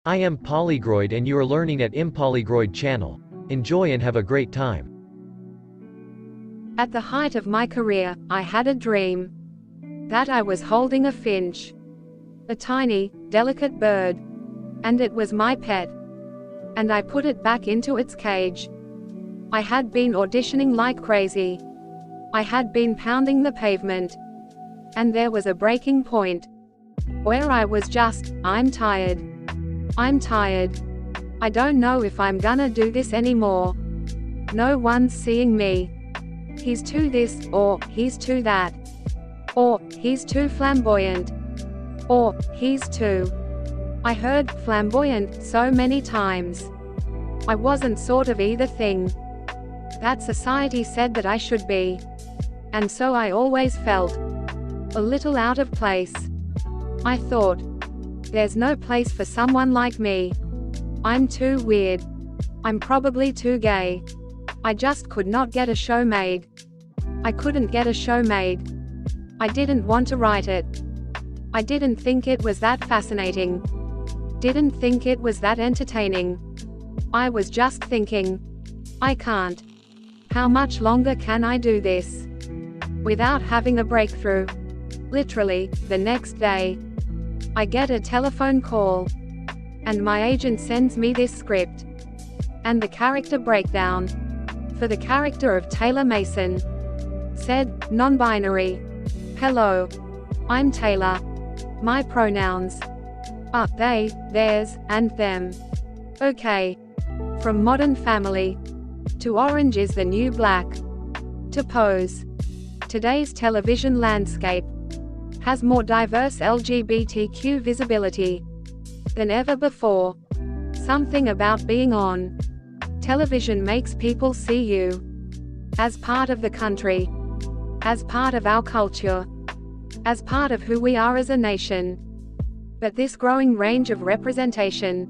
I am Polygroid and you are learning at Impolygroid channel. Enjoy and have a great time. At the height of my career, I had a dream that I was holding a finch, a tiny, delicate bird, and it was my pet. And I put it back into its cage. I had been auditioning like crazy. I had been pounding the pavement. And there was a breaking point where I was just, I'm tired. I'm tired. I don't know if I'm gonna do this anymore. No one's seeing me. He's too this, or he's too that. Or, he's too flamboyant. Or, he's too. I heard flamboyant so many times. I wasn't sort of either thing that society said that I should be. And so I always felt a little out of place. I thought, there's no place for someone like me. I'm too weird. I'm probably too gay. I just could not get a show made. I couldn't get a show made. I didn't want to write it. I didn't think it was that fascinating. Didn't think it was that entertaining. I was just thinking, I can't. How much longer can I do this without having a breakthrough? Literally, the next day, I get a telephone call, and my agent sends me this script and the character breakdown for the character of Taylor Mason. Said, non-binary. Hello. I'm Taylor. My pronouns are they, theirs, and them. Okay. From Modern Family to Orange is the New Black to Pose. Today's television landscape has more diverse LGBTQ visibility than ever before. Something about being on television makes people see you as part of the country, as part of our culture, as part of who we are as a nation. But this growing range of representation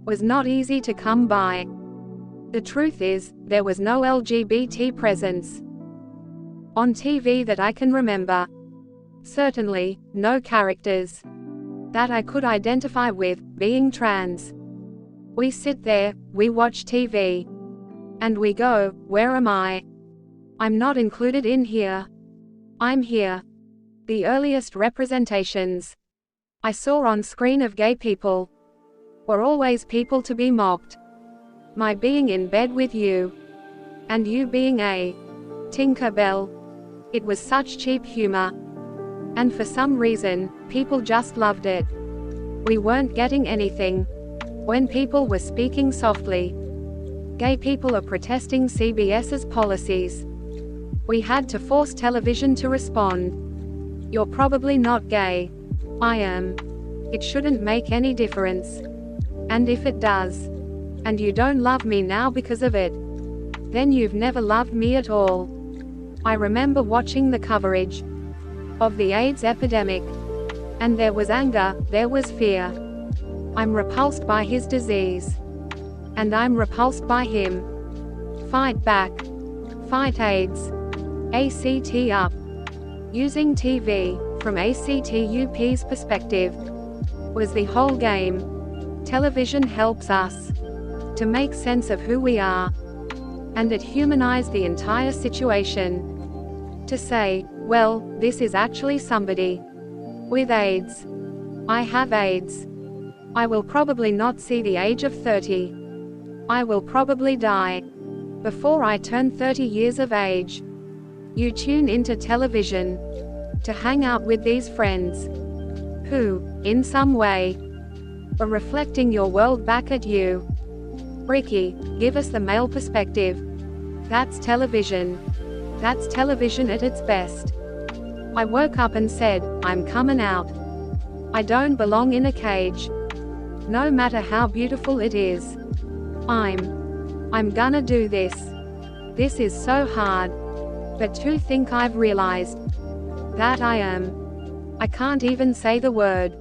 was not easy to come by. The truth is, there was no LGBT presence on TV that I can remember. Certainly, no characters that I could identify with, being trans. We sit there, we watch TV, and we go, where am I? I'm not included in here. I'm here. The earliest representations I saw on screen of gay people were always people to be mocked. My being in bed with you, and you being a Tinkerbell. It was such cheap humor. And for some reason, people just loved it. We weren't getting anything when people were speaking softly. Gay people are protesting CBS's policies. We had to force television to respond. You're probably not gay. I am. It shouldn't make any difference. And if it does, and you don't love me now because of it, then you've never loved me at all. I remember watching the coverage of the AIDS epidemic, and there was anger, there was fear. I'm repulsed by his disease, and I'm repulsed by him. Fight back. Fight AIDS. ACT UP. Using TV, from ACTUP's perspective, was the whole game. Television helps us to make sense of who we are, and it humanized the entire situation. To say, well, this is actually somebody with AIDS. I have AIDS. I will probably not see the age of 30. I will probably die before I turn 30 years of age. You tune into television to hang out with these friends who, in some way, are reflecting your world back at you. Ricky, give us the male perspective. That's television. That's television at its best. I woke up and said, I'm coming out. I don't belong in a cage. No matter how beautiful it is. I'm gonna do this. This is so hard. But to think I've realized that I can't even say the word.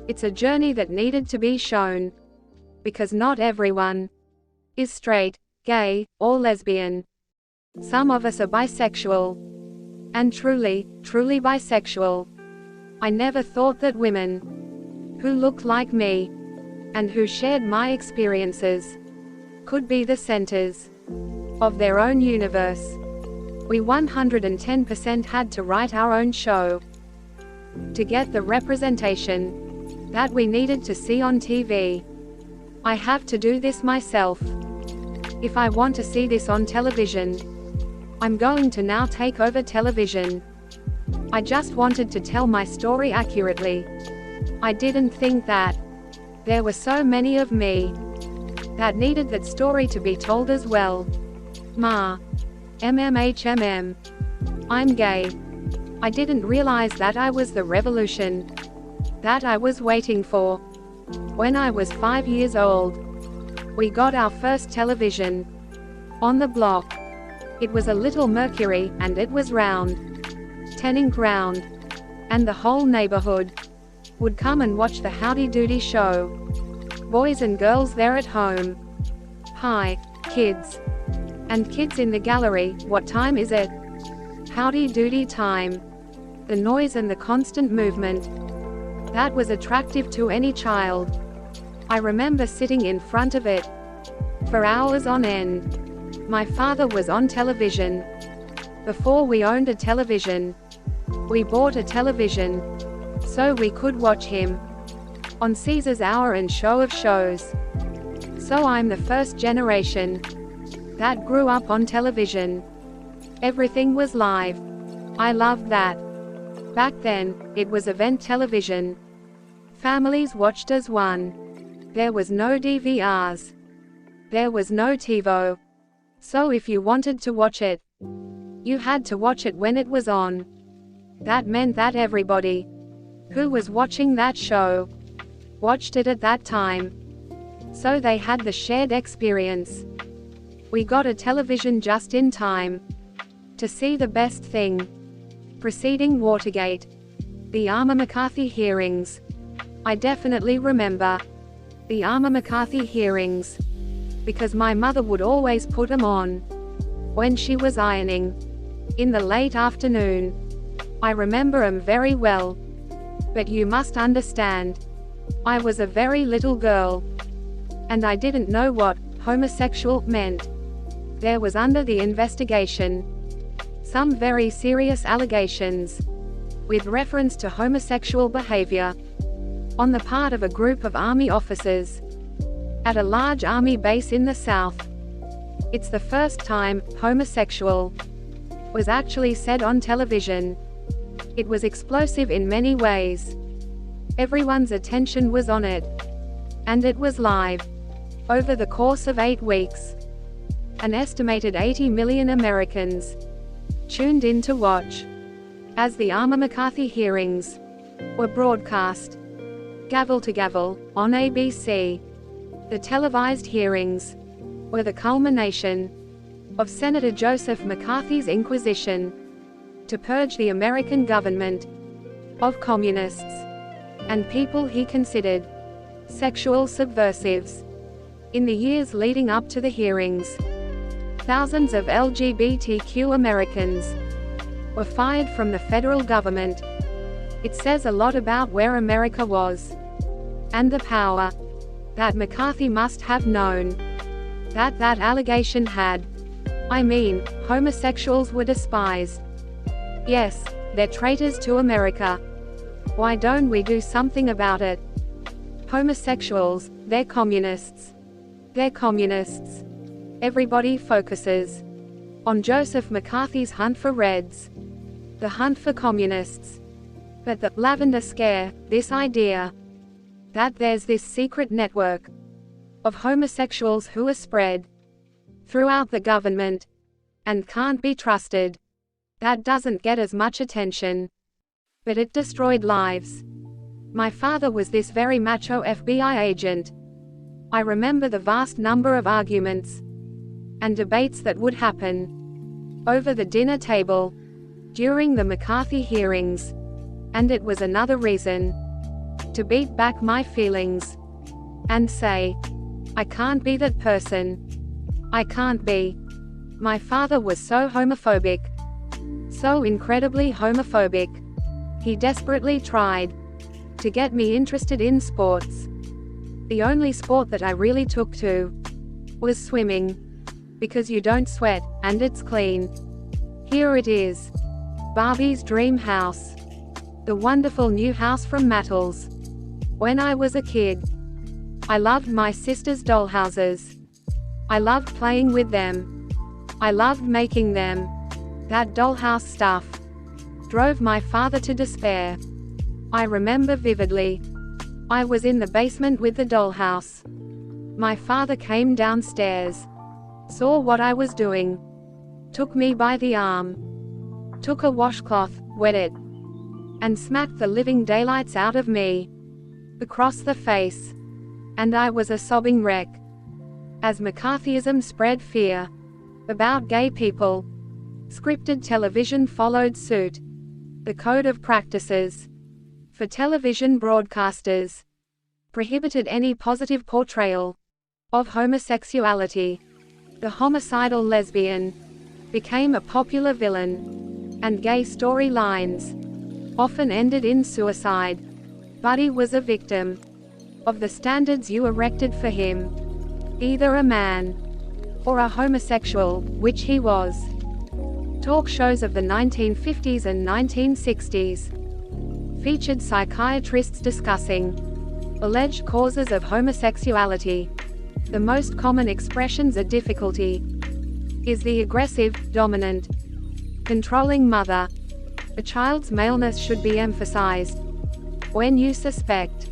It's a journey that needed to be shown. Because not everyone is straight, gay, or lesbian. Some of us are bisexual. And truly, truly bisexual. I never thought that women who looked like me and who shared my experiences, could be the centers of their own universe. We 110% had to write our own show to get the representation that we needed to see on TV. I have to do this myself. If I want to see this on television, I'm going to now take over television. I just wanted to tell my story accurately. I didn't think that there were so many of me that needed that story to be told as well. Ma. MMHMM. I'm gay. I didn't realize that I was the revolution that I was waiting for. When I was 5 years old, we got our first television on the block. It was a little Mercury, and it was round, 10-inch round, and the whole neighborhood would come and watch the Howdy Doody show. Boys and girls there at home. Hi, kids. And kids in the gallery, what time is it? Howdy Doody time. The noise and the constant movement. That was attractive to any child. I remember sitting in front of it for hours on end. My father was on television. Before we owned a television, we bought a television so we could watch him on Caesar's Hour and Show of Shows. So I'm the first generation that grew up on television. Everything was live. I loved that. Back then, it was event television. Families watched as one. There was no DVRs. There was no TiVo. So if you wanted to watch it, you had to watch it when it was on. That meant that everybody who was watching that show watched it at that time. So they had the shared experience. We got a television just in time to see the best thing preceding Watergate, the Armour McCarthy hearings. I definitely remember the Armour McCarthy hearings because my mother would always put them on when she was ironing in the late afternoon. I remember them very well. But you must understand, I was a very little girl, and I didn't know what homosexual meant. There was under the investigation some very serious allegations with reference to homosexual behavior on the part of a group of Army officers at a large Army base in the South. It's the first time homosexual was actually said on television. It was explosive in many ways. Everyone's attention was on it. And it was live. Over the course of 8 weeks, an estimated 80 million Americans tuned in to watch as the Armour McCarthy hearings were broadcast, gavel to gavel, on ABC. The televised hearings were the culmination of Senator Joseph McCarthy's inquisition to purge the American government of communists and people he considered sexual subversives. In the years leading up to the hearings, thousands of LGBTQ Americans were fired from the federal government. It says a lot about where America was and the power that McCarthy must have known that that allegation had. I mean, homosexuals were despised. Yes, they're traitors to America. Why don't we do something about it? Homosexuals, they're communists. They're communists. Everybody focuses on Joseph McCarthy's hunt for Reds, the hunt for communists. But the lavender scare, this idea that there's this secret network of homosexuals who are spread throughout the government and can't be trusted, that doesn't get as much attention. But it destroyed lives. My father was this very macho FBI agent. I remember the vast number of arguments and debates that would happen over the dinner table during the McCarthy hearings. And it was another reason to beat back my feelings and say, I can't be that person. I can't be. My father was so homophobic. So incredibly homophobic. He desperately tried to get me interested in sports. The only sport that I really took to was swimming. Because you don't sweat, and it's clean. Here it is. Barbie's dream house. The wonderful new house from Mattels. When I was a kid, I loved my sister's dollhouses. I loved playing with them. I loved making them. That dollhouse stuff drove my father to despair. I remember vividly. I was in the basement with the dollhouse. My father came downstairs, saw what I was doing, took me by the arm, took a washcloth, wet it, and smacked the living daylights out of me across the face. And I was a sobbing wreck. As McCarthyism spread fear about gay people, scripted television followed suit. The code of practices for television broadcasters prohibited any positive portrayal of homosexuality. The homicidal lesbian became a popular villain, and gay storylines often ended in suicide. Buddy was a victim of the standards you erected for him. Either a man or a homosexual, which he was. Talk shows of the 1950s and 1960s featured psychiatrists discussing alleged causes of homosexuality. The most common expressions of difficulty is the aggressive, dominant, controlling mother. A child's maleness should be emphasized. When you suspect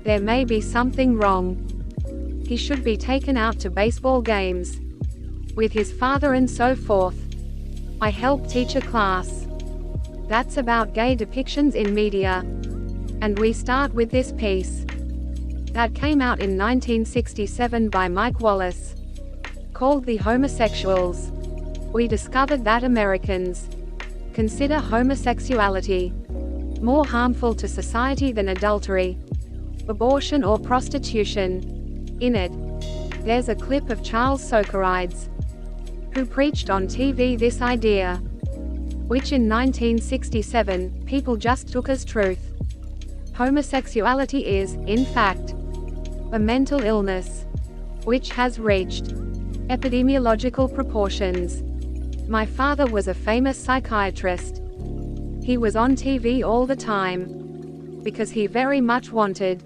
there may be something wrong, he should be taken out to baseball games with his father and so forth. I help teach a class that's about gay depictions in media, and we start with this piece that came out in 1967 by Mike Wallace, called The Homosexuals. We discovered that Americans consider homosexuality more harmful to society than adultery, abortion or prostitution. In it, there's a clip of Charles Socarides, who preached on TV this idea, which in 1967, people just took as truth. Homosexuality is, in fact, a mental illness, which has reached epidemiological proportions. My father was a famous psychiatrist. He was on TV all the time, because he very much wanted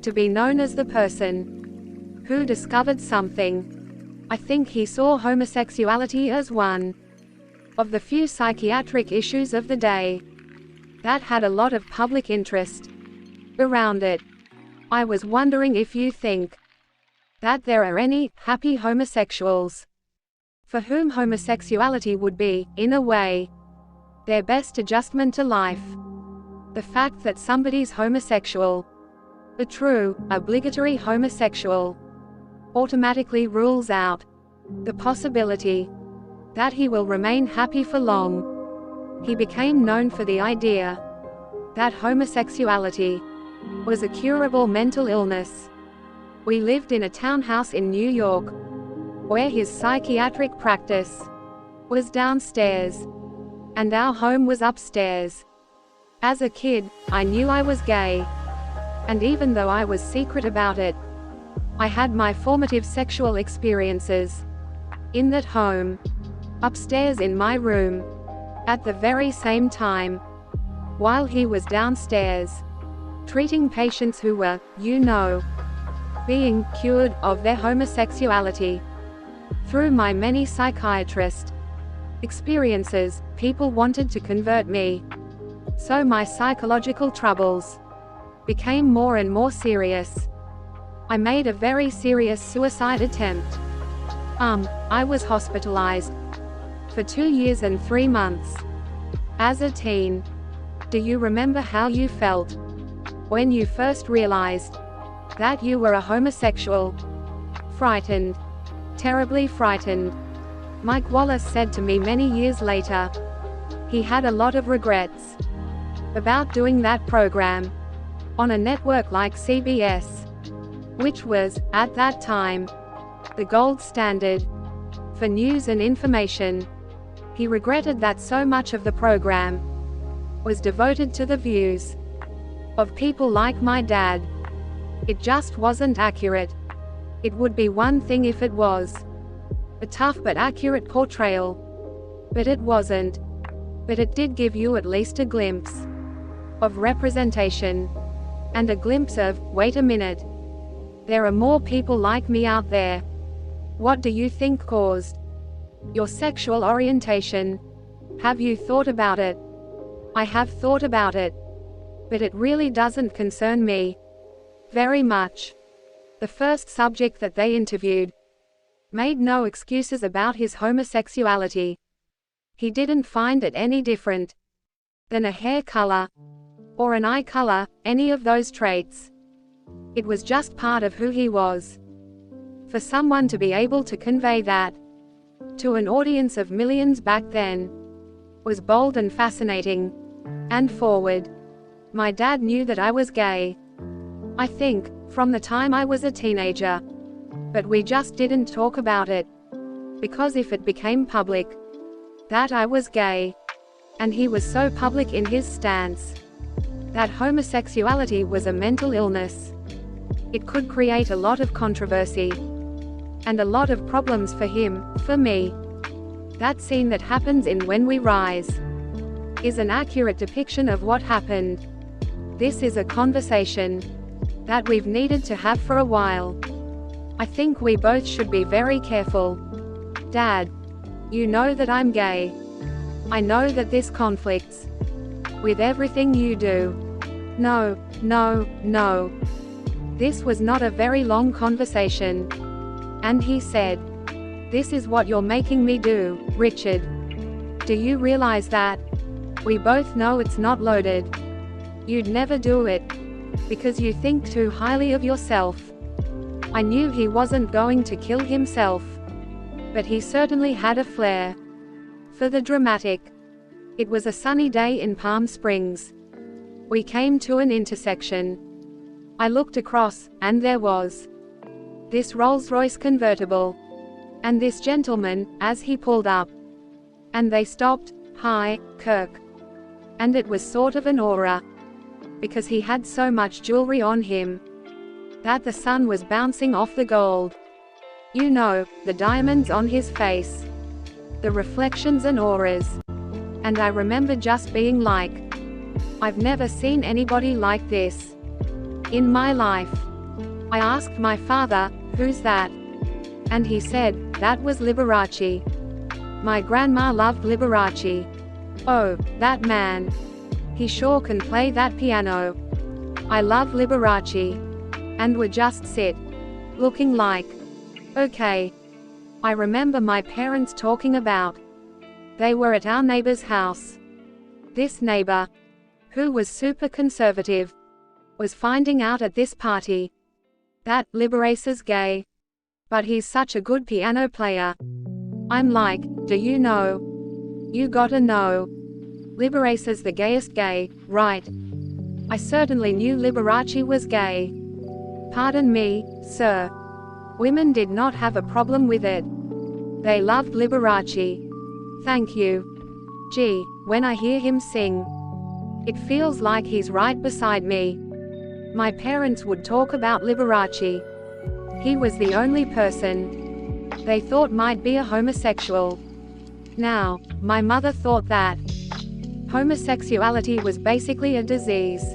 to be known as the person who discovered something. I think he saw homosexuality as one of the few psychiatric issues of the day that had a lot of public interest around it. I was wondering if you think that there are any happy homosexuals for whom homosexuality would be, in a way, their best adjustment to life. The fact that somebody's homosexual, a true, obligatory homosexual, automatically rules out the possibility that he will remain happy for long. He became known for the idea that homosexuality was a curable mental illness. We lived in a townhouse in New York, where his psychiatric practice was downstairs, and our home was upstairs. As a kid, I knew I was gay, and even though I was secret about it, I had my formative sexual experiences in that home, upstairs in my room, at the very same time, while he was downstairs, treating patients who were, being cured of their homosexuality. Through my many psychiatrist experiences, people wanted to convert me. So my psychological troubles became more and more serious. I made a very serious suicide attempt. I was hospitalized for 2 years and 3 months. As a teen, do you remember how you felt when you first realized that you were a homosexual? Frightened. Terribly frightened. Mike Wallace said to me many years later, he had a lot of regrets about doing that program on a network like CBS, which was, at that time, the gold standard for news and information. He regretted that so much of the program was devoted to the views of people like my dad. It just wasn't accurate. It would be one thing if it was a tough but accurate portrayal. But it wasn't. But it did give you at least a glimpse of representation. And a glimpse of, wait a minute. There are more people like me out there. What do you think caused your sexual orientation? Have you thought about it? I have thought about it. But it really doesn't concern me very much. The first subject that they interviewed made no excuses about his homosexuality. He didn't find it any different than a hair color or an eye color, any of those traits. It was just part of who he was. For someone to be able to convey that to an audience of millions back then was bold and fascinating and forward. My dad knew that I was gay, I think, from the time I was a teenager. But we just didn't talk about it. Because if it became public that I was gay, and he was so public in his stance that homosexuality was a mental illness, it could create a lot of controversy and a lot of problems for him, for me. That scene that happens in When We Rise is an accurate depiction of what happened. This is a conversation that we've needed to have for a while. I think we both should be very careful. Dad, you know that I'm gay. I know that this conflicts with everything you do. No, no, no. This was not a very long conversation. And he said, "This is what you're making me do, Richard. Do you realize that? We both know it's not loaded. You'd never do it because you think too highly of yourself." I knew he wasn't going to kill himself, but he certainly had a flair for the dramatic. It was a sunny day in Palm Springs. We came to an intersection. I looked across, and there was this Rolls-Royce convertible, and this gentleman, as he pulled up. And they stopped. "Hi, Kirk." And it was sort of an aura, because he had so much jewelry on him that the sun was bouncing off the gold. You know, the diamonds on his face, the reflections and auras. And I remember just being like, I've never seen anybody like this in my life. I asked my father, "Who's that?" And he said, "That was Liberace. My grandma loved Liberace. Oh, that man. He sure can play that piano. I love Liberace." And would just sit, looking like, okay. I remember my parents talking about, they were at our neighbor's house. This neighbor, who was super conservative, was finding out at this party that Liberace's gay. But he's such a good piano player. I'm like, do you know? You gotta know. Liberace's the gayest gay, right? I certainly knew Liberace was gay. Pardon me, sir. Women did not have a problem with it. They loved Liberace. Thank you. Gee, when I hear him sing, it feels like he's right beside me. My parents would talk about Liberace. He was the only person they thought might be a homosexual. Now, my mother thought that homosexuality was basically a disease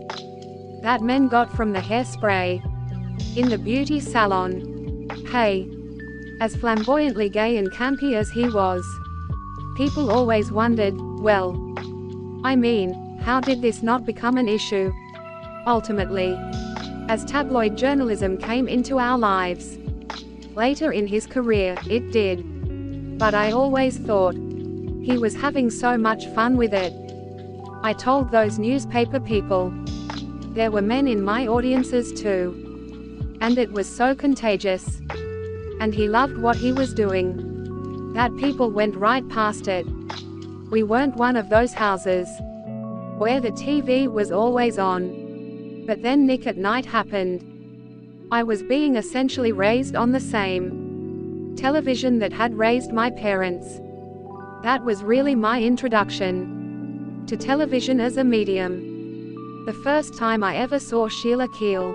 that men got from the hairspray in the beauty salon. Hey, as flamboyantly gay and campy as he was, people always wondered, well, I mean, how did this not become an issue? Ultimately, as tabloid journalism came into our lives. Later in his career, it did. But I always thought he was having so much fun with it. I told those newspaper people. There were men in my audiences too. And it was so contagious. And he loved what he was doing, that people went right past it. We weren't one of those houses where the TV was always on. But then Nick at Night happened. I was being essentially raised on the same television that had raised my parents. That was really my introduction to television as a medium. The first time I ever saw Sheila Keel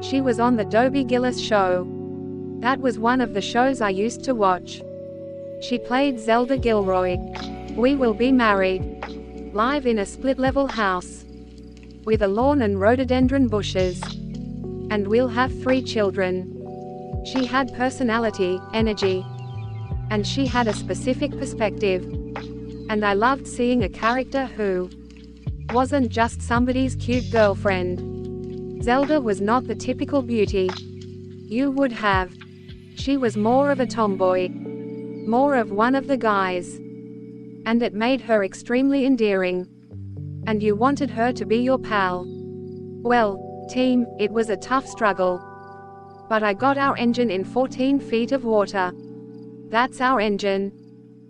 She was on the Dobie Gillis show. That was one of the shows I used to watch. She played Zelda Gilroy. We will be married. Live in a split-level house. With a lawn and rhododendron bushes. And we'll have 3 children. She had personality, energy. And she had a specific perspective. And I loved seeing a character who wasn't just somebody's cute girlfriend. Zelda was not the typical beauty you would have. She was more of a tomboy. More of one of the guys. And it made her extremely endearing. And you wanted her to be your pal. Well, team, it was a tough struggle. But I got our engine in 14 feet of water. That's our engine.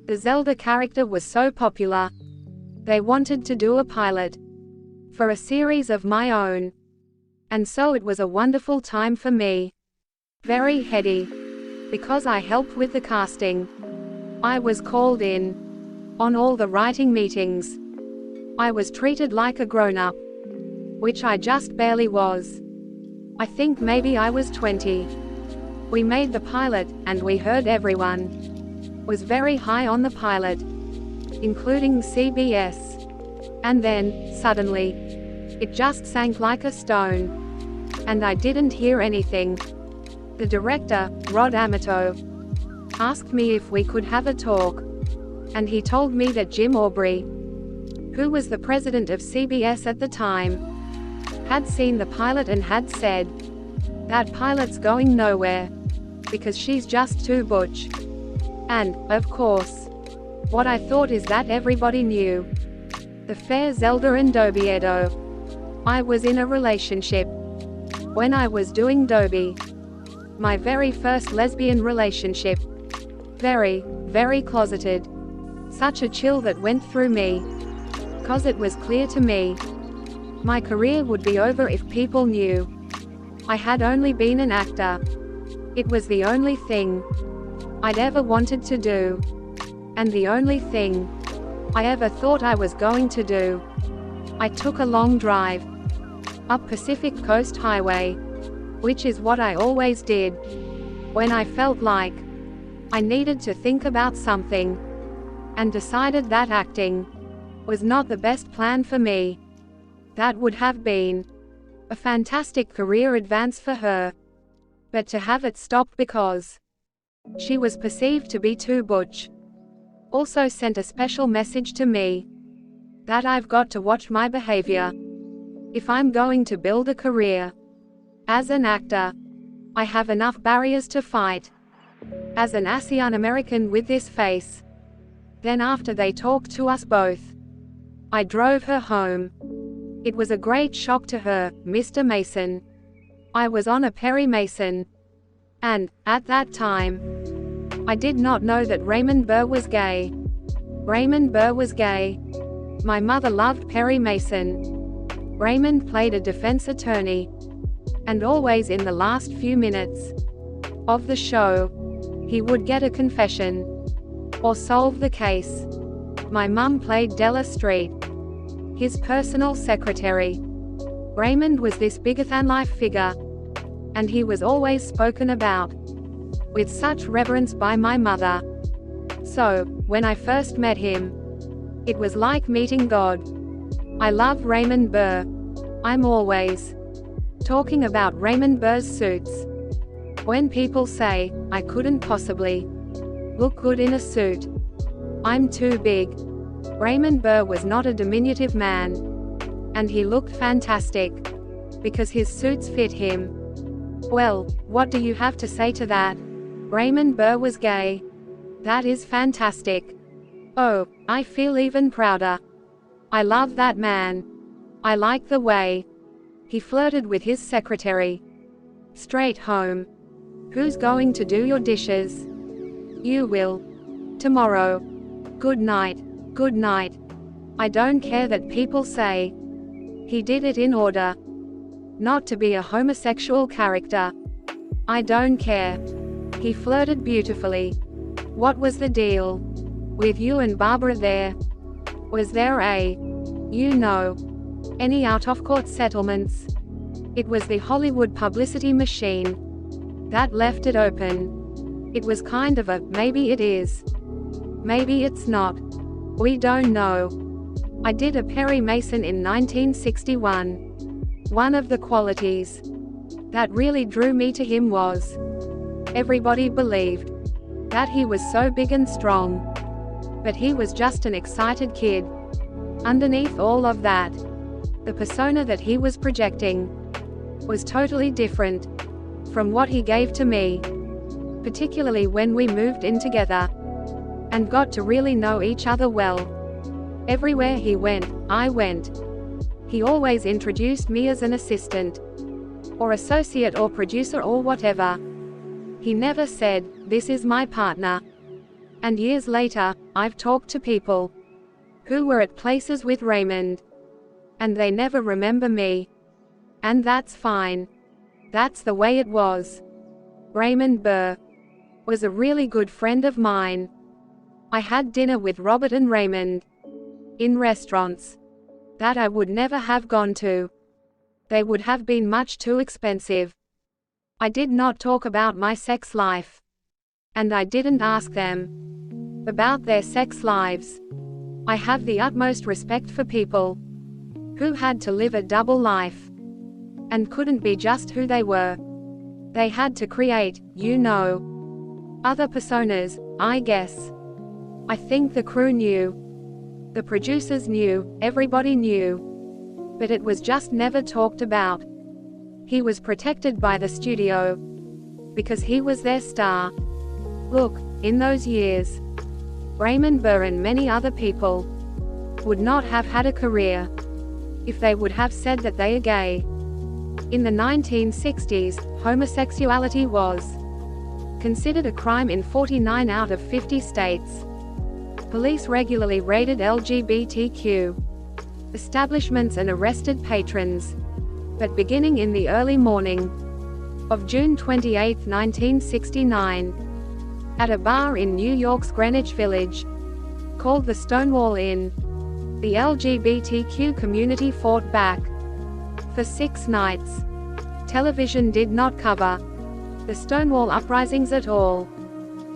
The Zelda character was so popular. They wanted to do a pilot for a series of my own. And so it was a wonderful time for me. Very heady. Because I helped with the casting. I was called in on all the writing meetings. I was treated like a grown-up, which I just barely was. I think maybe I was 20. We made the pilot, and we heard everyone was very high on the pilot, including CBS. And then, suddenly, it just sank like a stone. And I didn't hear anything. The director, Rod Amato, asked me if we could have a talk. And he told me that Jim Aubrey, who was the president of CBS at the time, had seen the pilot and had said, "That pilot's going nowhere. Because she's just too butch." And, of course, what I thought is that everybody knew. The fair Zelda and Dobiedo. I was in a relationship. When I was doing Dobie. My very first lesbian relationship. Very, very closeted. Such a chill that went through me. 'Cause it was clear to me. My career would be over if people knew I had only been an actor. It was the only thing I'd ever wanted to do. And the only thing I ever thought I was going to do. I took a long drive up Pacific Coast Highway, which is what I always did when I felt like I needed to think about something, and decided that acting was not the best plan for me. That would have been a fantastic career advance for her. But to have it stopped because she was perceived to be too butch also sent a special message to me that I've got to watch my behavior. If I'm going to build a career as an actor, I have enough barriers to fight. As an Asian American with this face. Then after they talked to us both, I drove her home. It was a great shock to her, Mr. Mason. I was on a Perry Mason. And, at that time, I did not know that Raymond Burr was gay. Raymond Burr was gay. My mother loved Perry Mason. Raymond played a defense attorney. And always in the last few minutes of the show, he would get a confession or solve the case. My mum played Della Street, his personal secretary. Raymond was this bigger-than-life figure, and he was always spoken about with such reverence by my mother. So, when I first met him, it was like meeting God. I love Raymond Burr. I'm always talking about Raymond Burr's suits. When people say, I couldn't possibly look good in a suit, I'm too big. Raymond Burr was not a diminutive man. And he looked fantastic. Because his suits fit him. Well, what do you have to say to that? Raymond Burr was gay. That is fantastic. Oh, I feel even prouder. I love that man. I like the way he flirted with his secretary. Straight home. Who's going to do your dishes? You will. Tomorrow. Good night. Good night. I don't care that people say he did it in order not to be a homosexual character. I don't care. He flirted beautifully. What was the deal with you and Barbara there? Was there a, any out-of-court settlements? It was the Hollywood publicity machine that left it open. It was kind of a, maybe it is, maybe it's not, we don't know. I did a Perry Mason in 1961. One of the qualities that really drew me to him was, everybody believed that he was so big and strong. But he was just an excited kid. Underneath all of that, the persona that he was projecting was totally different from what he gave to me, particularly when we moved in together and got to really know each other well. Everywhere he went, I went. He always introduced me as an assistant, or associate or producer or whatever. He never said, "This is my partner." And years later, I've talked to people who were at places with Raymond, and they never remember me. And that's fine. That's the way it was. Raymond Burr was a really good friend of mine. I had dinner with Robert and Raymond in restaurants that I would never have gone to. They would have been much too expensive. I did not talk about my sex life, and I didn't ask them about their sex lives. I have the utmost respect for people who had to live a double life and couldn't be just who they were. They had to create, other personas, I guess. I think the crew knew. The producers knew, everybody knew. But it was just never talked about. He was protected by the studio because he was their star. Look, in those years, Raymond Burr and many other people would not have had a career if they would have said that they are gay. In the 1960s, homosexuality was considered a crime in 49 out of 50 states. Police regularly raided LGBTQ establishments and arrested patrons. But beginning in the early morning of June 28, 1969, at a bar in New York's Greenwich Village, called the Stonewall Inn, the LGBTQ community fought back. For 6 nights, television did not cover the Stonewall uprisings at all.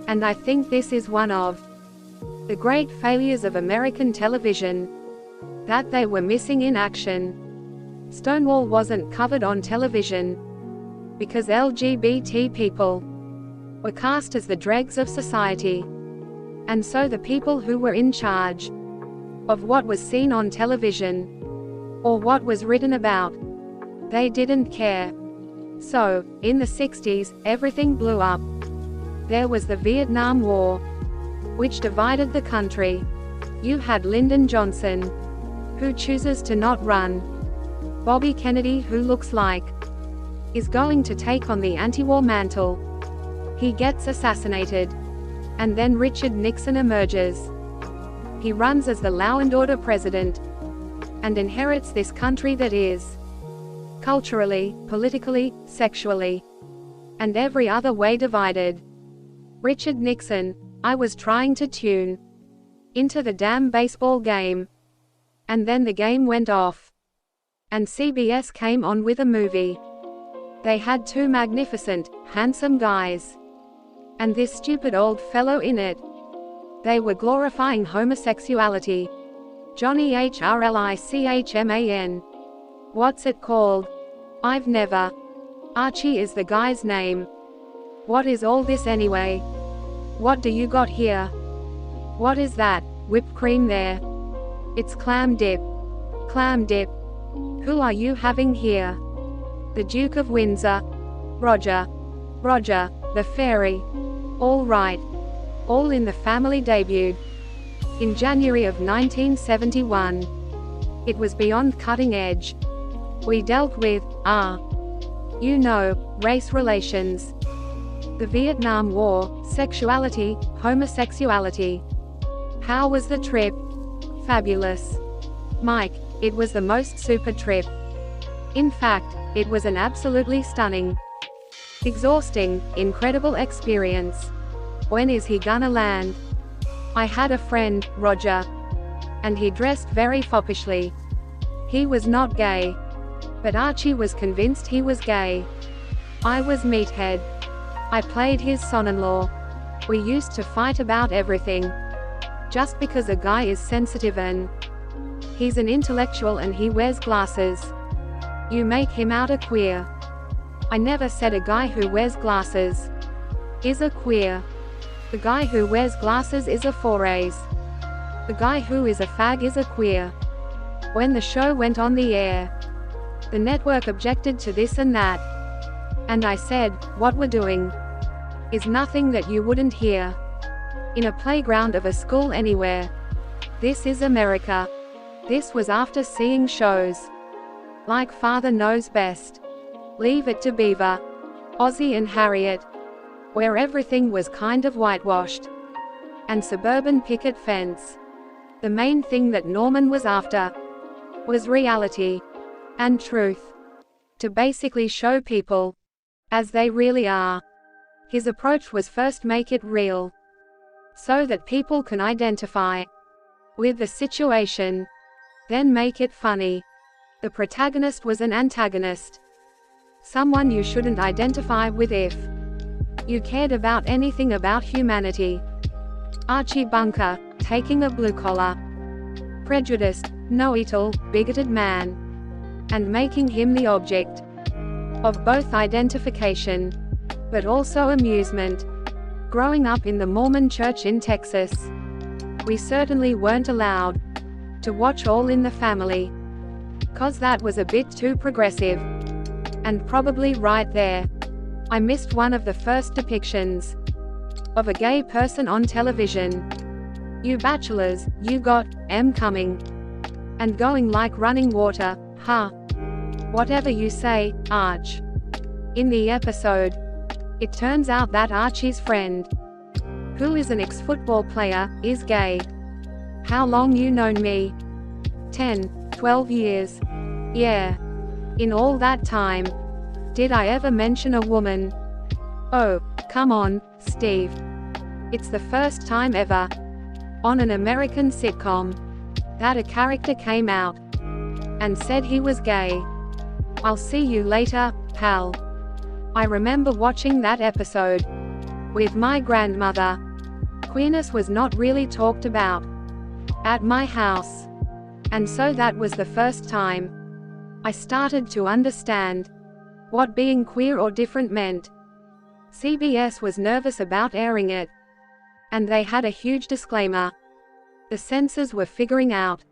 And I think this is one of the great failures of American television, that they were missing in action. Stonewall wasn't covered on television because LGBT people were cast as the dregs of society. And so the people who were in charge of what was seen on television or what was written about, they didn't care. So, in the 60s, everything blew up. There was the Vietnam War, which divided the country. You had Lyndon Johnson, who chooses to not run. Bobby Kennedy, who looks like is going to take on the anti-war mantle. He gets assassinated. And then Richard Nixon emerges. He runs as the law and order president and inherits this country that is culturally, politically, sexually, and every other way divided. Richard Nixon, I was trying to tune into the damn baseball game. And then the game went off. And CBS came on with a movie. They had 2 magnificent, handsome guys. And this stupid old fellow in it. They were glorifying homosexuality. Johnny Hrlichman. What's it called? I've never. Archie is the guy's name. What is all this anyway? What do you got here? What is that, whipped cream there? It's clam dip. Clam dip. Who are you having here? The Duke of Windsor. Roger. Roger, the fairy. All right. All in the Family debuted in January of 1971. It was beyond cutting edge. We dealt with, race relations, the Vietnam War, sexuality, homosexuality. How was the trip? Fabulous. Mike, it was the most super trip. In fact, it was an absolutely stunning, exhausting, incredible experience. When is he gonna land? I had a friend, Roger, and he dressed very foppishly. He was not gay. But Archie was convinced he was gay. I was meathead. I played his son-in-law. We used to fight about everything. Just because a guy is sensitive and he's an intellectual and he wears glasses, you make him out a queer. I never said a guy who wears glasses is a queer. The guy who wears glasses is a forays. The guy who is a fag is a queer. When the show went on the air, the network objected to this and that. And I said, what we're doing is nothing that you wouldn't hear in a playground of a school anywhere. This is America. This was after seeing shows like Father Knows Best, Leave It to Beaver, Ozzie and Harriet, where everything was kind of whitewashed, and Suburban Picket Fence. The main thing that Norman was after was reality and truth, to basically show people as they really are. His approach was first make it real, so that people can identify with the situation, then make it funny. The protagonist was an antagonist, someone you shouldn't identify with if you cared about anything about humanity. Archie Bunker, taking a blue-collar, prejudiced, know-it-all, bigoted man, and making him the object of both identification, but also amusement. Growing up in the Mormon church in Texas, we certainly weren't allowed to watch All in the Family, 'cause that was a bit too progressive. And probably right there, I missed one of the first depictions of a gay person on television. You bachelors, you got M coming and going like running water, huh? Whatever you say, Arch. In the episode, it turns out that Archie's friend, who is an ex-football player, is gay. How long you known me? 10, 12 years. Yeah. In all that time, did I ever mention a woman? Oh, come on, Steve. It's the first time ever, on an American sitcom, that a character came out and said he was gay. I'll see you later, pal. I remember watching that episode with my grandmother. Queerness was not really talked about at my house, and so that was the first time I started to understand what being queer or different meant. CBS was nervous about airing it, and they had a huge disclaimer. The censors were figuring out,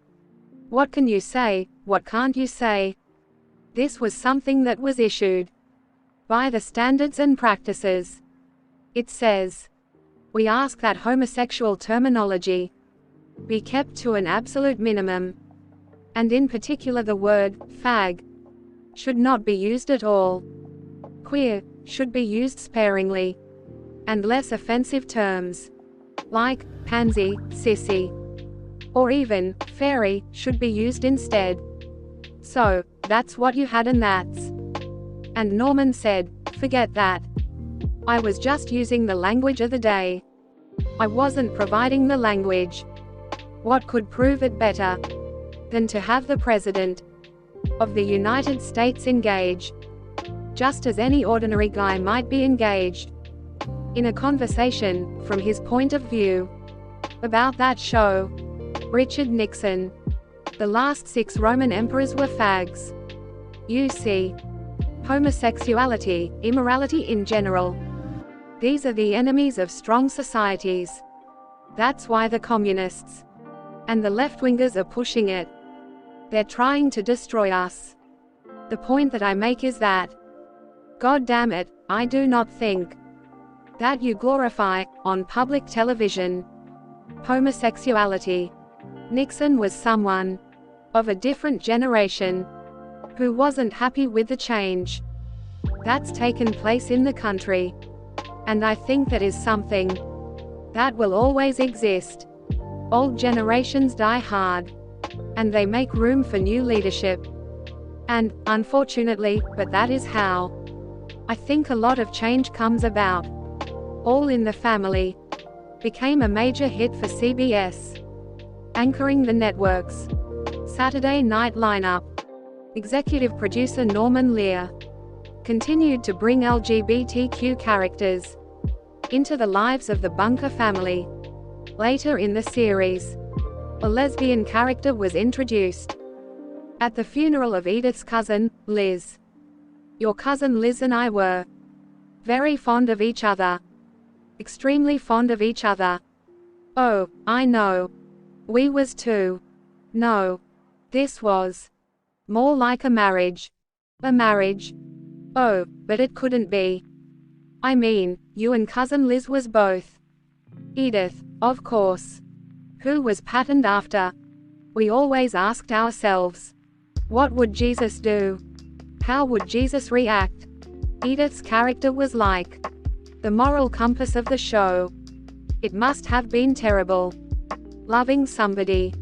what can you say, what can't you say? This was something that was issued by the standards and practices. It says, we ask that homosexual terminology be kept to an absolute minimum, and in particular the word fag should not be used at all. Queer should be used sparingly, and less offensive terms like pansy, sissy, or even fairy should be used instead. So, that's what you had and that's. And Norman said, forget that. I was just using the language of the day. I wasn't providing the language. What could prove it better than to have the President of the United States engage, just as any ordinary guy might be engaged, in a conversation, from his point of view, about that show? Richard Nixon. The last 6 Roman emperors were fags. You see, homosexuality, immorality in general, these are the enemies of strong societies. That's why the communists and the left-wingers are pushing it. They're trying to destroy us. The point that I make is that, God damn it, I do not think that you glorify, on public television, homosexuality. Nixon was someone of a different generation who wasn't happy with the change that's taken place in the country. And I think that is something that will always exist. Old generations die hard, and they make room for new leadership. And, unfortunately, but that is how I think a lot of change comes about. All in the Family became a major hit for CBS, anchoring the network's Saturday night lineup. Executive producer Norman Lear continued to bring LGBTQ characters into the lives of the Bunker family. Later in the series, a lesbian character was introduced at the funeral of Edith's cousin, Liz. Your cousin Liz and I were very fond of each other. Extremely fond of each other. Oh, I know. We was too. No. This was more like a marriage. A marriage. Oh, but it couldn't be. I mean, you and cousin Liz was both. Edith, of course. Who was patterned after. We always asked ourselves, what would Jesus do? How would Jesus react? Edith's character was like the moral compass of the show. It must have been terrible. Loving somebody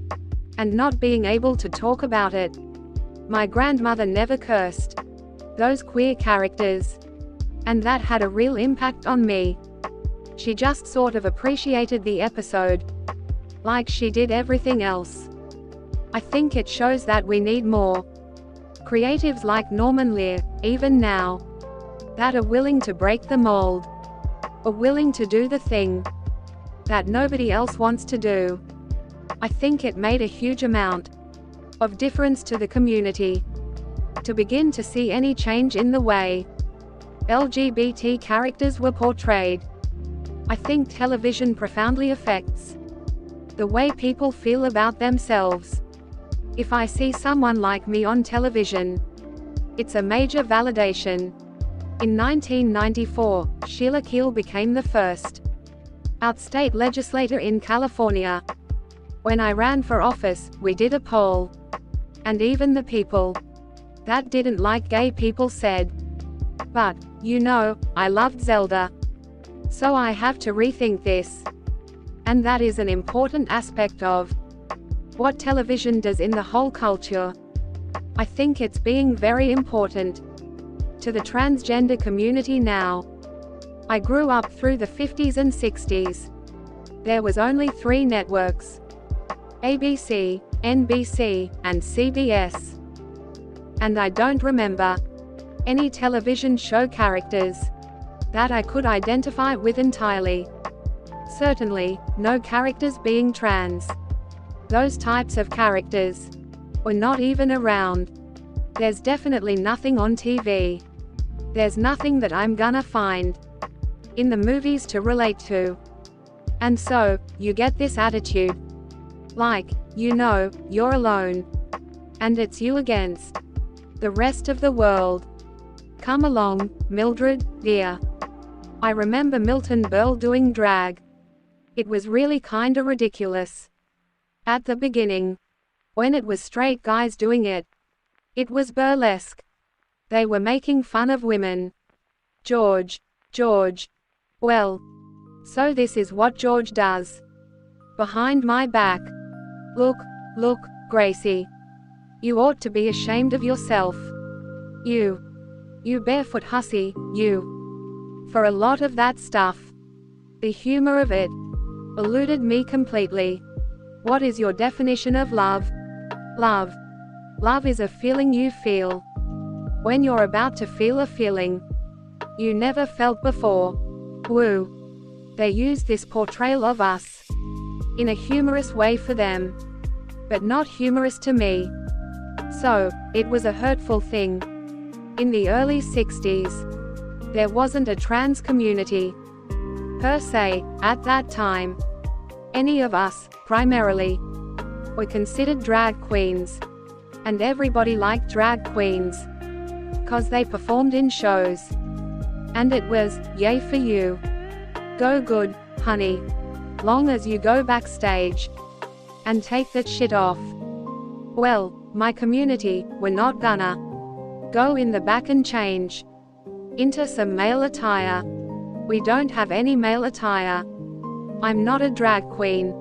and not being able to talk about it. My grandmother never cursed those queer characters, and that had a real impact on me. She just sort of appreciated the episode, like she did everything else. I think it shows that we need more creatives like Norman Lear, even now, that are willing to break the mold, or willing to do the thing that nobody else wants to do. I think it made a huge amount of difference to the community to begin to see any change in the way LGBT characters were portrayed. I think television profoundly affects the way people feel about themselves. If I see someone like me on television, it's a major validation. In 1994, Sheila Keel became the first outstate legislator in California. When I ran for office, we did a poll, and even the people that didn't like gay people said, but, you know, I loved Zelda. So I have to rethink this. And that is an important aspect of what television does in the whole culture. I think it's being very important to the transgender community now. I grew up through the 50s and 60s. There was only 3 networks: ABC, NBC, and CBS. And I don't remember any television show characters that I could identify with entirely. Certainly, no characters being trans. Those types of characters were not even around. There's definitely nothing on TV. There's nothing that I'm gonna find in the movies to relate to. And so, you get this attitude. Like, you know, you're alone. And it's you against the rest of the world. Come along, Mildred, dear. I remember Milton Berle doing drag. It was really kinda ridiculous at the beginning. When it was straight guys doing it, it was burlesque. They were making fun of women. George. Well, so this is what George does behind my back. Look, Gracie. You ought to be ashamed of yourself. You barefoot hussy, you. For a lot of that stuff. The humor of it eluded me completely. What is your definition of love? Love is a feeling you feel when you're about to feel a feeling you never felt before. Woo. They use this portrayal of us in a humorous way for them, but not humorous to me. So, it was a hurtful thing. In the early 60s, there wasn't a trans community per se at that time. Any of us, primarily, were considered drag queens. And everybody liked drag queens 'cause they performed in shows. And it was, yay for you. Go good, honey. Long as you go backstage and take that shit off. Well, my community, we're not gonna go in the back and change into some male attire. We don't have any male attire. I'm not a drag queen.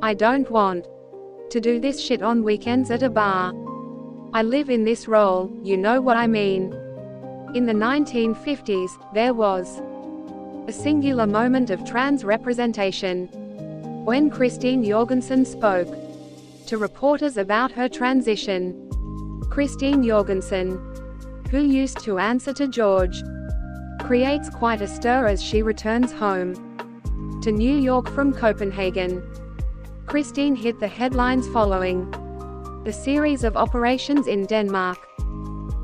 I don't want to do this shit on weekends at a bar. I live in this role, you know what I mean. In the 1950s, there was a singular moment of trans representation when Christine Jorgensen spoke to reporters about her transition Christine Jorgensen, who used to answer to George, creates quite a stir as she returns home to New York from Copenhagen. Christine hit the headlines following the series of operations in Denmark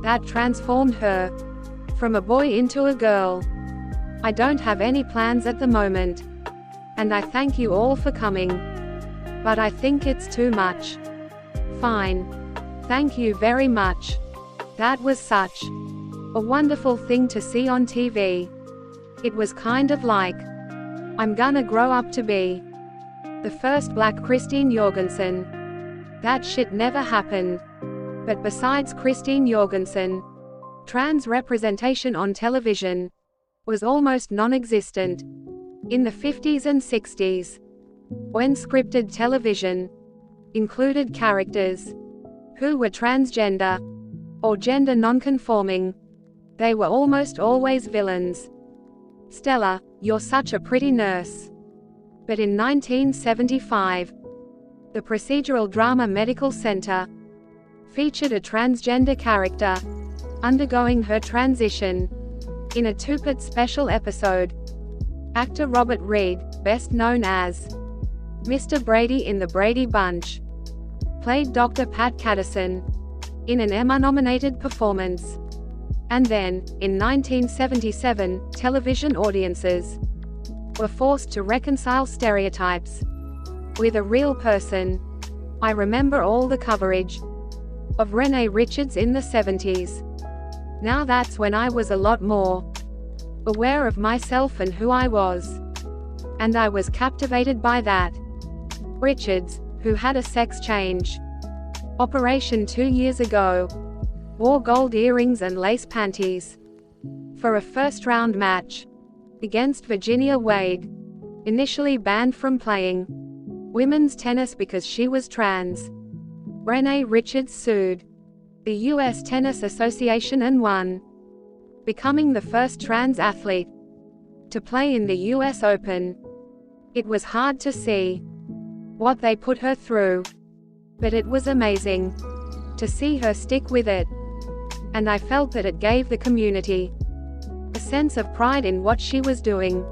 that transformed her from a boy into a girl. I don't have any plans at the moment, and I thank you all for coming, but I think it's too much. Fine. Thank you very much. That was such a wonderful thing to see on TV. It was kind of like, I'm gonna grow up to be the first black Christine Jorgensen. That shit never happened. But besides Christine Jorgensen, trans representation on television was almost non-existent in the 50s and 60s, when scripted television included characters who were transgender or gender non-conforming. They were almost always villains. Stella, you're such a pretty nurse. But in 1975, the procedural drama Medical Center featured a transgender character undergoing her transition in a two-part special episode. Actor Robert Reed, best known as Mr. Brady in The Brady Bunch, played Dr. Pat Caddison in an Emmy-nominated performance. And then, in 1977, television audiences were forced to reconcile stereotypes with a real person. I remember all the coverage of Renee Richards in the 70s. Now that's when I was a lot more aware of myself and who I was. And I was captivated by that. Richards, who had a sex change operation 2 years ago, wore gold earrings and lace panties for a first-round match against Virginia Wade, initially banned from playing women's tennis because she was trans. Renee Richards sued the U.S. Tennis Association and won, becoming the first trans athlete to play in the U.S. Open. It was hard to see what they put her through, but it was amazing to see her stick with it. And I felt that it gave the community a sense of pride in what she was doing,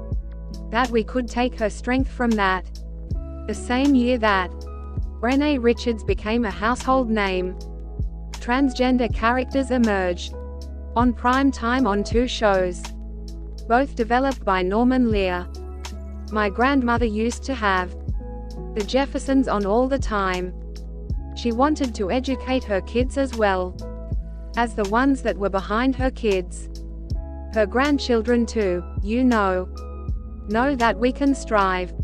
that we could take her strength from that. The same year that Renee Richards became a household name, transgender characters emerged on prime time on 2 shows, both developed by Norman Lear. My grandmother used to have the Jeffersons on all the time. She wanted to educate her kids as well as the ones that were behind her kids. Her grandchildren too, you know that we can strive.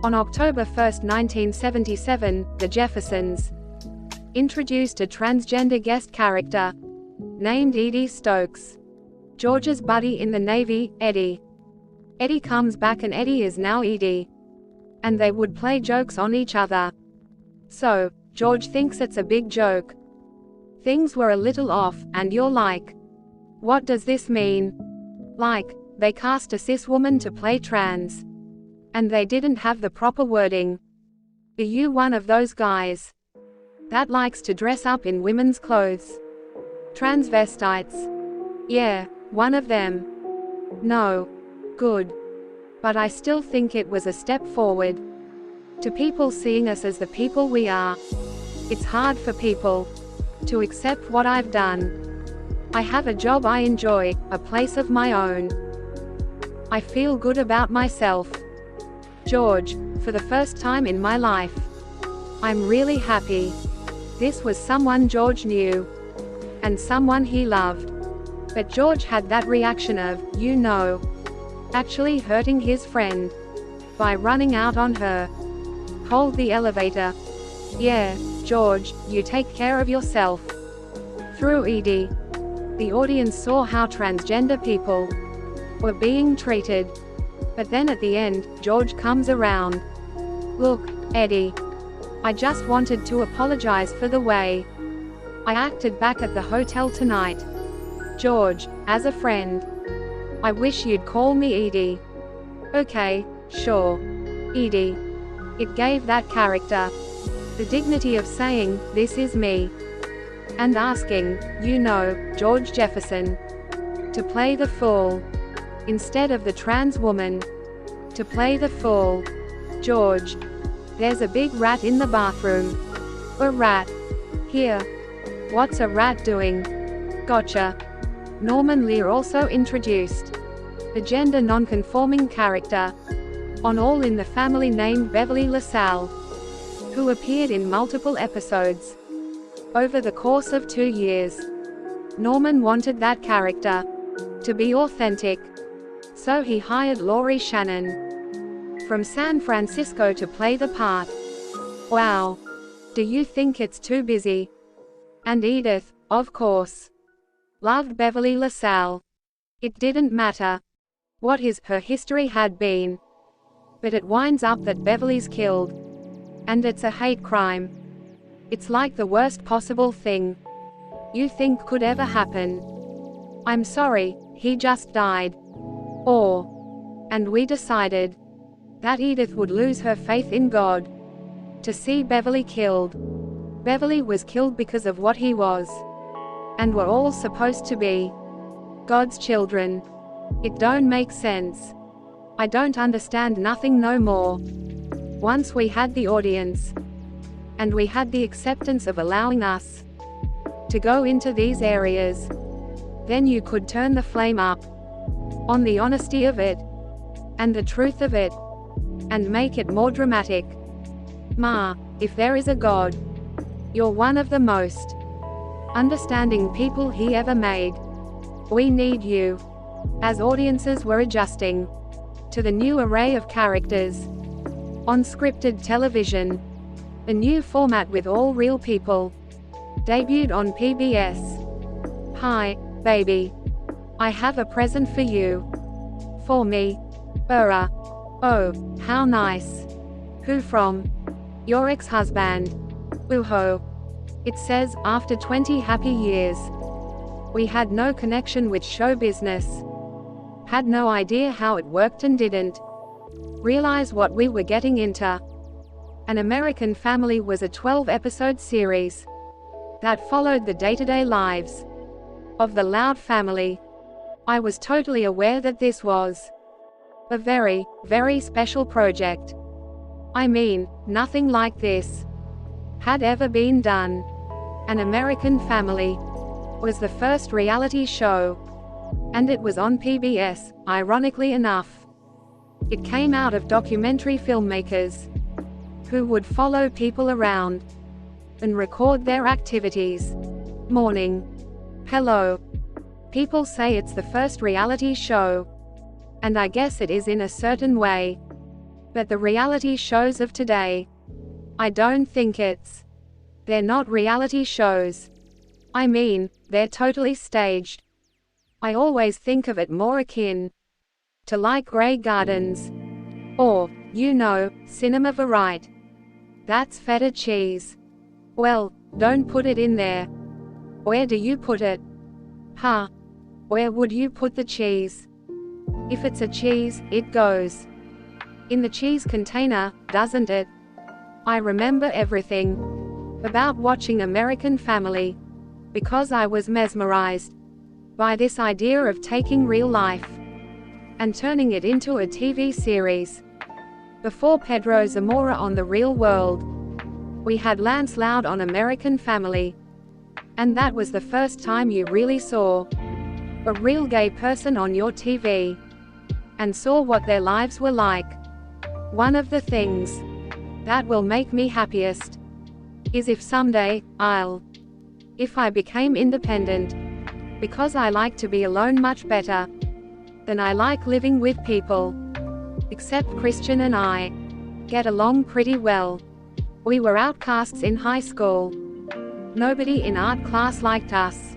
On October 1, 1977, the Jeffersons introduced a transgender guest character named Edie Stokes, George's buddy in the Navy, Eddie. Eddie comes back and Eddie is now Edie. And they would play jokes on each other. So, George thinks it's a big joke. Things were a little off, and you're like, what does this mean? Like, they cast a cis woman to play trans. And they didn't have the proper wording. Are you one of those guys that likes to dress up in women's clothes? Transvestites. Yeah, one of them. No. Good. But I still think it was a step forward to people seeing us as the people we are. It's hard for people to accept what I've done. I have a job I enjoy, a place of my own. I feel good about myself. George, for the first time in my life, I'm really happy. This was someone George knew, and someone he loved. But George had that reaction of, actually hurting his friend by running out on her. Hold the elevator. Yeah, George, you take care of yourself. Through Edie, the audience saw how transgender people were being treated. But then at the end, George comes around. Look, Eddie, I just wanted to apologize for the way I acted back at the hotel tonight. George, as a friend, I wish you'd call me Edie. Okay, sure. Edie. It gave that character the dignity of saying, this is me. and asking, George Jefferson, to play the fool, instead of the trans woman, to play the fool. George, there's a big rat in the bathroom. A rat. Here. What's a rat doing? Gotcha. Norman Lear also introduced a gender non-conforming character on All in the Family named Beverly LaSalle, who appeared in multiple episodes over the course of 2 years. Norman wanted that character to be authentic, so he hired Laurie Shannon from San Francisco to play the part. Wow. Do you think it's too busy? And Edith, of course, loved Beverly LaSalle. It didn't matter what her history had been. But it winds up that Beverly's killed. And it's a hate crime. It's like the worst possible thing you think could ever happen. I'm sorry, he just died. And we decided that Edith would lose her faith in God to see Beverly killed. Beverly was killed because of what he was. And we're all supposed to be God's children. It don't make sense. I don't understand nothing no more. Once we had the audience, and we had the acceptance of allowing us to go into these areas, then you could turn the flame up on the honesty of it, and the truth of it, and make it more dramatic. Ma, if there is a God, you're one of the most understanding people he ever made. We need you. As audiences were adjusting to the new array of characters on scripted television, a new format with all real people debuted on PBS. Hi, baby. I have a present for you. For me. Oh, how nice. Who from? Your ex-husband. Woohoo. It says, after 20 happy years. We had no connection with show business. Had no idea how it worked and didn't realize what we were getting into. An American Family was a 12-episode series that followed the day-to-day lives of the Loud family. I was totally aware that this was a very, very special project. I mean, nothing like this had ever been done. An American Family was the first reality show, and it was on PBS, ironically enough. It came out of documentary filmmakers who would follow people around and record their activities. Morning. Hello. People say it's the first reality show, and I guess it is in a certain way. But the reality shows of today, I don't think it's. They're not reality shows. I mean, they're totally staged. I always think of it more akin to like Grey Gardens, or, Cinema Verite. That's feta cheese. Well, don't put it in there. Where do you put it? Huh? Where would you put the cheese? If it's a cheese, it goes in the cheese container, doesn't it? I remember everything about watching American Family, because I was mesmerized by this idea of taking real life and turning it into a TV series. Before Pedro Zamora on The Real World, we had Lance Loud on American Family. And that was the first time you really saw a real gay person on your TV, and saw what their lives were like. One of the things that will make me happiest is if someday, if I became independent, because I like to be alone much better than I like living with people. Except Christian and I get along pretty well. We were outcasts in high school. Nobody in art class liked us.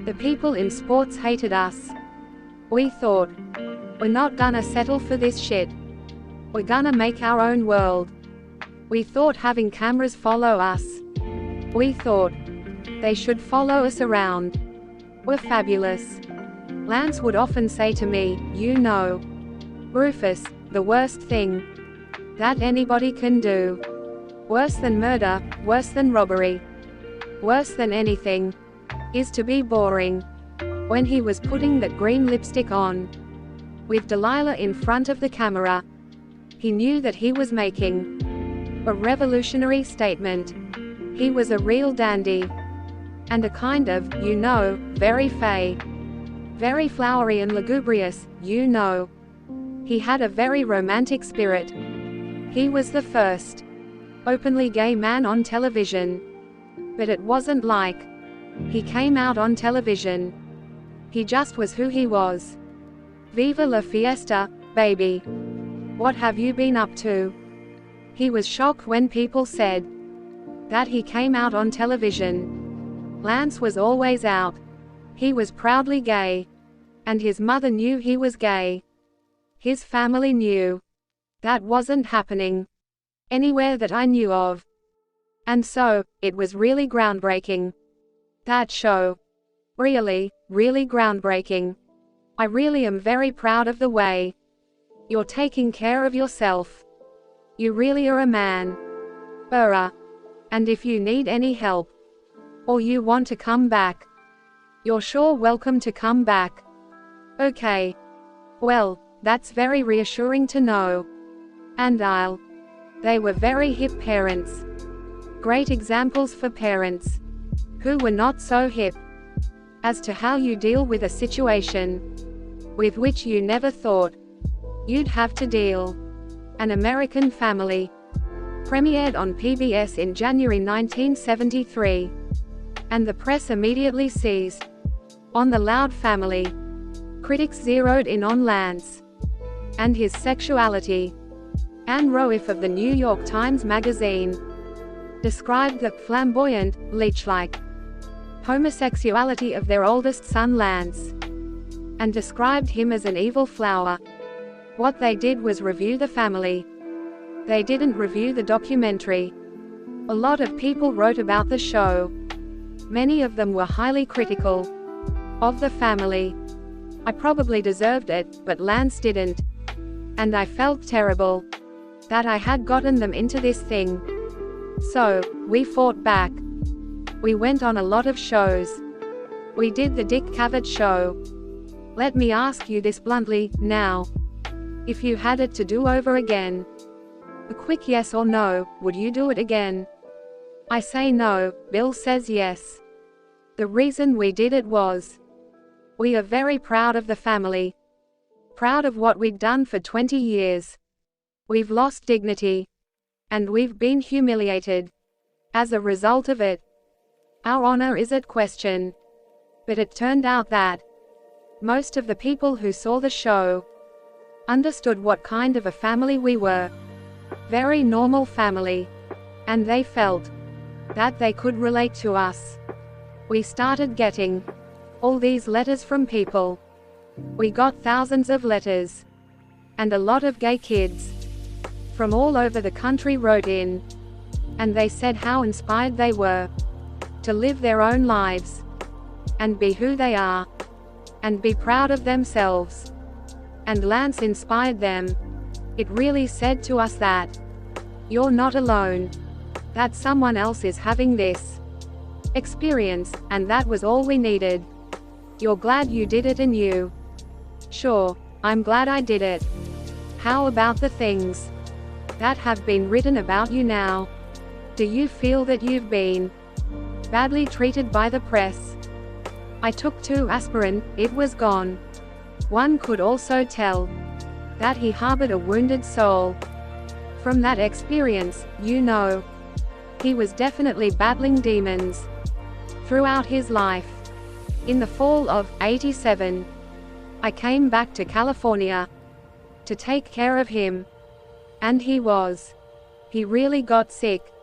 The people in sports hated us. We thought, we're not gonna settle for this shit. We're gonna make our own world. We thought having cameras follow us. We thought they should follow us around. We're fabulous. Lance would often say to me, Rufus, the worst thing that anybody can do. Worse than murder, worse than robbery, worse than anything, is to be boring. When he was putting that green lipstick on, with Delilah in front of the camera, he knew that he was making a revolutionary statement. He was a real dandy. And a kind of, very fey. Very flowery and lugubrious, He had a very romantic spirit. He was the first openly gay man on television. But it wasn't like he came out on television. He just was who he was. Viva la fiesta, baby. What have you been up to? He was shocked when people said that he came out on television. Lance was always out. He was proudly gay. And his mother knew he was gay. His family knew. That wasn't happening anywhere that I knew of. And so, it was really groundbreaking. That show. Really, really groundbreaking. I really am very proud of the way you're taking care of yourself. You really are a man. And if you need any help, or you want to come back, you're sure welcome to come back. Okay. Well, that's very reassuring to know. And they were very hip parents. Great examples for parents who were not so hip as to how you deal with a situation with which you never thought you'd have to deal. An American Family premiered on PBS in January 1973. And the press immediately seized on the Loud family. Critics zeroed in on Lance and his sexuality. Anne Roiff of the New York Times Magazine described the flamboyant, leech-like homosexuality of their oldest son Lance, and described him as an evil flower. What they did was review the family. They didn't review the documentary. A lot of people wrote about the show. Many of them were highly critical of the family. I probably deserved it, but Lance didn't. And I felt terrible that I had gotten them into this thing. So, we fought back. We went on a lot of shows. We did the Dick Cavett show. Let me ask you this bluntly, now. If you had it to do over again, a quick yes or no, would you do it again? I say no, Bill says yes. The reason we did it was, we are very proud of the family. Proud of what we'd done for 20 years. We've lost dignity. And we've been humiliated. As a result of it, our honor is at question. But it turned out that most of the people who saw the show understood what kind of a family we were. Very normal family. And they felt that they could relate to us. We started getting all these letters from people. We got thousands of letters. And a lot of gay kids from all over the country wrote in. And they said how inspired they were to live their own lives and be who they are and be proud of themselves. And Lance inspired them. It really said to us that you're not alone, that someone else is having this experience, and that was all we needed. You're glad you did it, and you? Sure, I'm glad I did it. How about the things that have been written about you now? Do you feel that you've been badly treated by the press? I took 2 aspirin, it was gone. One could also tell that he harbored a wounded soul. From that experience, he was definitely battling demons throughout his life. In the fall of '87, I came back to California to take care of him. And he really got sick.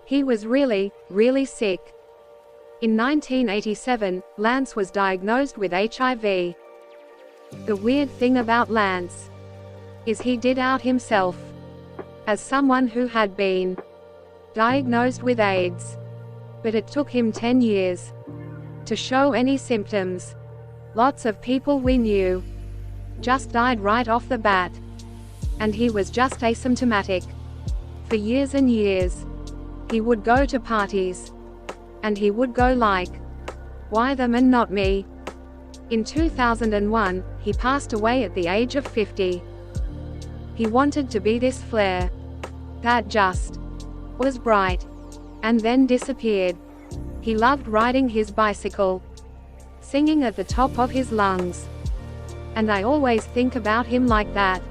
He was really, really sick. In 1987, Lance was diagnosed with HIV. The weird thing about Lance is he did out himself as someone who had been diagnosed with AIDS. But it took him 10 years to show any symptoms. Lots of people we knew just died right off the bat. And he was just asymptomatic. For years and years, he would go to parties and he would go like, "Why them and not me?" In 2001, he passed away at the age of 50. He wanted to be this flare that just was bright and then disappeared. He loved riding his bicycle, singing at the top of his lungs. And I always think about him like that.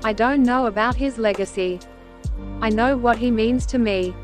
I don't know about his legacy. I know what he means to me.